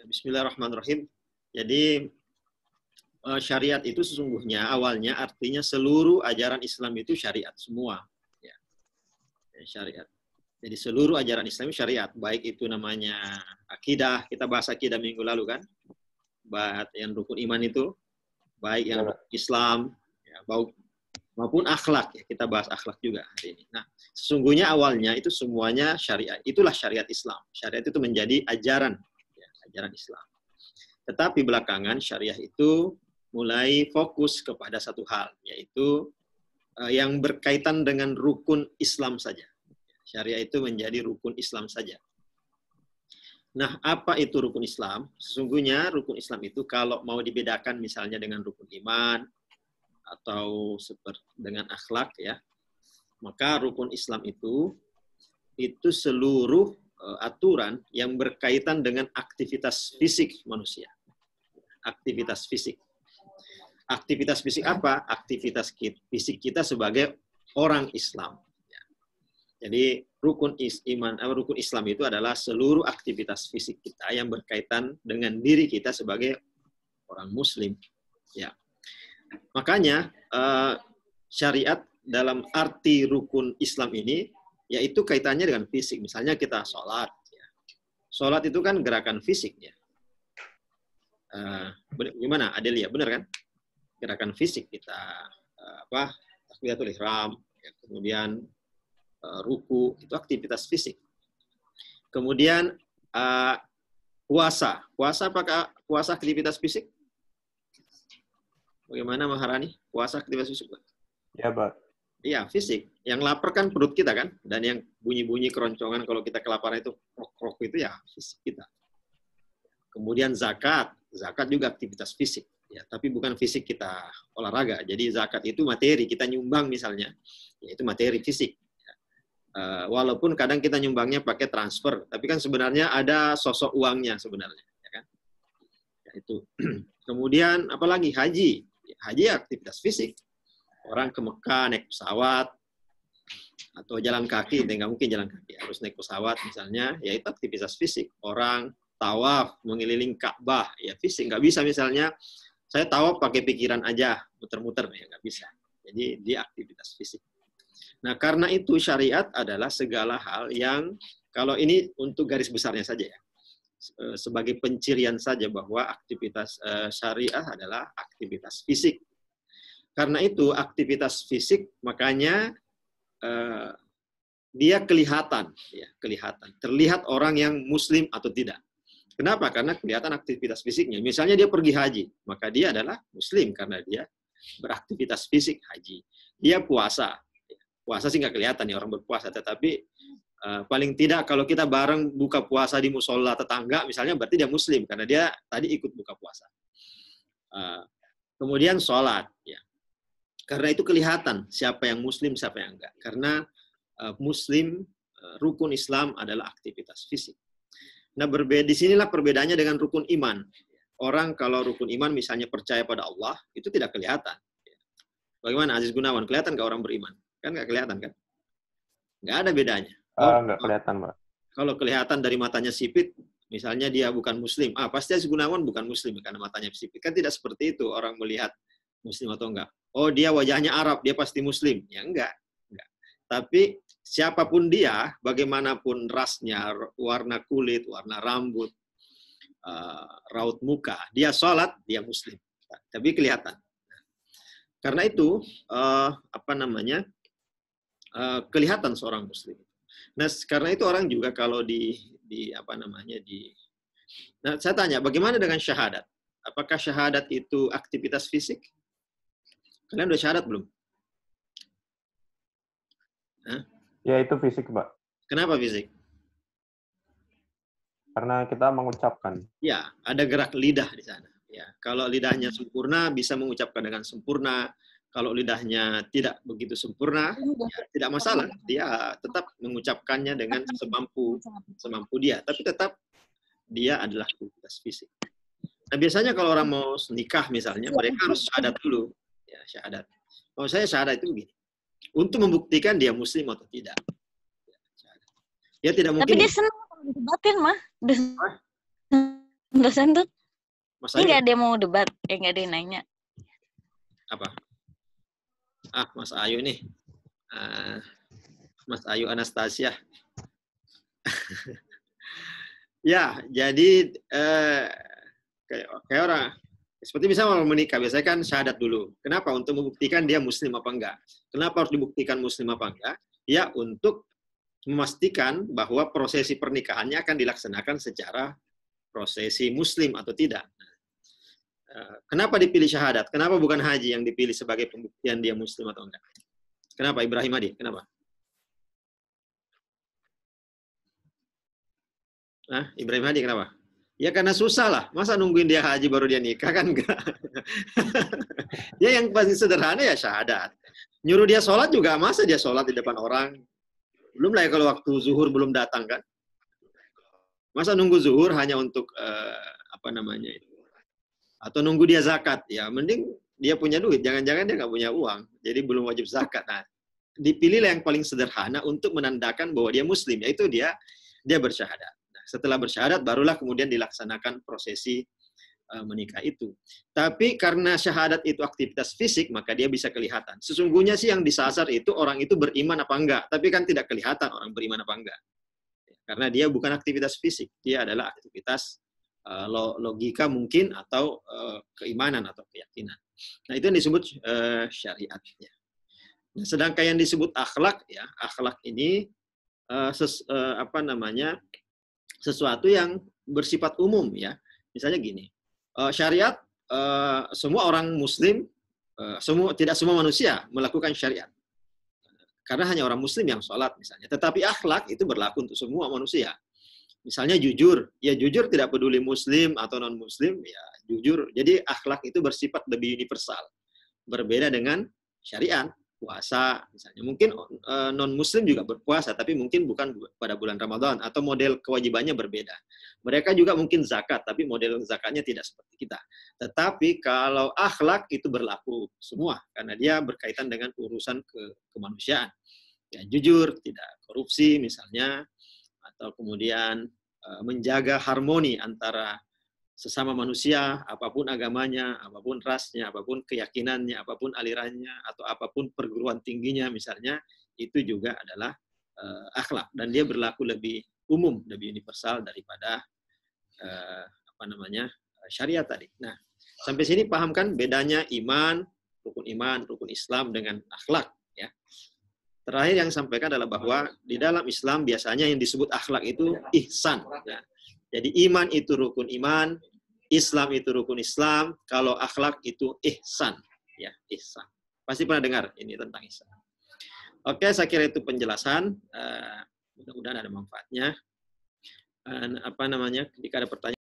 Bismillahirrahmanirrahim. Jadi syariat itu sesungguhnya awalnya artinya seluruh ajaran Islam itu syariat semua. Ya, syariat. Jadi seluruh ajaran Islam itu syariat. Baik itu namanya akidah, kita bahas akidah minggu lalu kan. Baik yang rukun iman itu, baik yang Islam, ya, maupun akhlak. Ya, kita bahas akhlak juga hari ini. Nah, sesungguhnya awalnya itu semuanya syariat. Itulah syariat Islam. Syariat itu menjadi ajaran, ya, ajaran Islam. Tetapi belakangan syariah itu mulai fokus kepada satu hal, yaitu yang berkaitan dengan rukun Islam saja. Syariah itu menjadi rukun Islam saja. Nah, apa itu rukun Islam? Sesungguhnya rukun Islam itu kalau mau dibedakan misalnya dengan rukun iman atau seperti dengan akhlak ya, maka rukun Islam itu seluruh aturan yang berkaitan dengan aktivitas fisik manusia. Aktivitas fisik. Aktivitas fisik apa? Aktivitas fisik kita sebagai orang Islam. Jadi rukun Islam itu adalah seluruh aktivitas fisik kita yang berkaitan dengan diri kita sebagai orang Muslim. Ya. Makanya syariat dalam arti rukun Islam ini yaitu kaitannya dengan fisik. Misalnya kita sholat. Ya. Sholat itu kan gerakan fisik. Ya. Gimana Adelia? Benar kan? Gerakan fisik kita takbiratul ihram, ya, kemudian ruku itu aktivitas fisik. Kemudian puasa. Apakah puasa aktivitas fisik? Bagaimana Maharani? Puasa aktivitas fisik? Ya, Pak. Iya, fisik. Yang lapar kan perut kita kan, dan yang bunyi-bunyi keroncongan kalau kita kelaparan itu krok-krok itu ya fisik kita. Kemudian zakat juga aktivitas fisik. Ya, tapi bukan fisik kita olahraga. Jadi zakat itu materi, kita nyumbang misalnya, yaitu materi fisik. Walaupun kadang kita nyumbangnya pakai transfer, tapi kan sebenarnya ada sosok uangnya sebenarnya. Ya kan? Ya, itu. Kemudian apalagi haji. Haji aktivitas fisik. Orang ke Mekah naik pesawat, atau jalan kaki, nggak mungkin jalan kaki, harus naik pesawat misalnya, ya itu aktivitas fisik. Orang tawaf mengelilingi Ka'bah, ya fisik. Nggak bisa misalnya saya tawaf pakai pikiran aja, muter-muter, ya nggak bisa. Jadi dia aktivitas fisik. Nah, karena itu syariat adalah segala hal yang, kalau ini untuk garis besarnya saja ya, sebagai pencirian saja bahwa aktivitas syariah adalah aktivitas fisik. Karena itu aktivitas fisik, makanya dia kelihatan, ya, terlihat orang yang Muslim atau tidak. Kenapa? Karena kelihatan aktivitas fisiknya. Misalnya dia pergi haji, maka dia adalah Muslim karena dia beraktivitas fisik haji. Dia puasa. Puasa sih nggak kelihatan nih orang berpuasa, tetapi paling tidak kalau kita bareng buka puasa di musola tetangga, misalnya berarti dia Muslim karena dia tadi ikut buka puasa. Kemudian sholat, ya. Karena itu kelihatan siapa yang Muslim, siapa yang enggak. Karena Muslim, rukun Islam adalah aktivitas fisik. Nah, disinilah perbedaannya dengan rukun iman. Orang kalau rukun iman misalnya percaya pada Allah, itu tidak kelihatan. Bagaimana Aziz Gunawan? Kelihatan nggak orang beriman? Kan nggak kelihatan kan? Nggak ada bedanya. Nggak kelihatan, Pak. Kalau kelihatan dari matanya sipit, misalnya dia bukan Muslim, pasti Aziz Gunawan bukan Muslim karena matanya sipit. Kan tidak seperti itu orang melihat Muslim atau enggak. Oh, dia wajahnya Arab, dia pasti Muslim. Ya enggak. Tapi siapapun dia, bagaimanapun rasnya, warna kulit, warna rambut, raut muka, dia sholat, dia Muslim. Tapi kelihatan. Karena itu, kelihatan seorang Muslim. Nah, karena itu orang juga kalau nah, saya tanya, bagaimana dengan syahadat? Apakah syahadat itu aktivitas fisik? Kalian udah syahadat belum? Hah? Ya, itu fisik, Pak. Kenapa fisik? Karena kita mengucapkan. Ya, ada gerak lidah di sana. Ya, kalau lidahnya sempurna, bisa mengucapkan dengan sempurna. Kalau lidahnya tidak begitu sempurna, ya, tidak masalah. Dia tetap mengucapkannya dengan semampu dia. Tapi tetap dia adalah aktivitas fisik. Nah, biasanya kalau orang mau nikah misalnya, mereka harus syahadat dulu. Ya, syahadat. Kalau saya syahadat itu begini. Untuk membuktikan dia Muslim atau tidak. Ya tidak mungkin. Tapi dia senang kalau disebatin, mah. dosen tuh. Mas Ini Ayu, nggak ada yang mau debat, nggak ada yang nanya. apa? Mas Ayu nih. Mas Ayu Anastasia. Ya, jadi kayak orang seperti misalnya orang menikah, biasanya kan syahadat dulu. Kenapa? Untuk membuktikan dia muslim apa enggak. Kenapa harus dibuktikan muslim apa enggak? Ya, untuk memastikan bahwa prosesi pernikahannya akan dilaksanakan secara prosesi muslim atau tidak. Kenapa dipilih syahadat? Kenapa bukan haji yang dipilih sebagai pembuktian dia muslim atau enggak? Kenapa Ibrahim Hadi? Kenapa? Ibrahim Hadi kenapa? Ya karena susah lah. Masa nungguin dia haji baru dia nikah kan enggak? Ya yang paling sederhana ya syahadat. Nyuruh dia sholat juga, masa dia sholat di depan orang? Belum lah ya kalau waktu zuhur belum datang kan? Masa nunggu zuhur hanya untuk atau nunggu dia zakat? Ya mending dia punya duit. Jangan-jangan dia nggak punya uang, jadi belum wajib zakat. Nah, dipilihlah yang paling sederhana untuk menandakan bahwa dia muslim, yaitu dia bersyahadat. Setelah bersyahadat, barulah kemudian dilaksanakan prosesi menikah itu. Tapi karena syahadat itu aktivitas fisik, maka dia bisa kelihatan. Sesungguhnya sih yang disasar itu orang itu beriman apa enggak. Tapi kan tidak kelihatan orang beriman apa enggak. Karena dia bukan aktivitas fisik. Dia adalah aktivitas logika mungkin atau keimanan atau keyakinan. Nah itu yang disebut syariat. Ya. Nah, sedangkan yang disebut akhlak, ya akhlak ini sesuatu yang bersifat umum ya. Misalnya gini, syariat semua orang muslim, tidak semua manusia melakukan syariat. Karena hanya orang muslim yang sholat misalnya. Tetapi akhlak itu berlaku untuk semua manusia. Misalnya jujur, ya jujur tidak peduli muslim atau non muslim, ya jujur. Jadi akhlak itu bersifat lebih universal. Berbeda dengan syariat. Puasa misalnya, mungkin non-muslim juga berpuasa, tapi mungkin bukan pada bulan Ramadan, atau model kewajibannya berbeda. Mereka juga mungkin zakat, tapi model zakatnya tidak seperti kita. Tetapi kalau akhlak itu berlaku semua, karena dia berkaitan dengan urusan kemanusiaan. Ya, jujur, tidak korupsi misalnya, atau kemudian menjaga harmoni antara sesama manusia, apapun agamanya, apapun rasnya, apapun keyakinannya, apapun alirannya, atau apapun perguruan tingginya misalnya, itu juga adalah akhlak. Dan dia berlaku lebih umum, lebih universal daripada syariat tadi. Nah, sampai sini paham kan bedanya iman, rukun Islam dengan akhlak. Ya. Terakhir yang sampaikan adalah bahwa di dalam Islam biasanya yang disebut akhlak itu ihsan. Ya. Jadi iman itu rukun iman, Islam itu rukun Islam, kalau akhlak itu ihsan. Ya, ihsan. Pasti pernah dengar ini tentang ihsan. Oke, saya kira itu penjelasan. Mudah-mudahan ada manfaatnya. Jika ada pertanyaan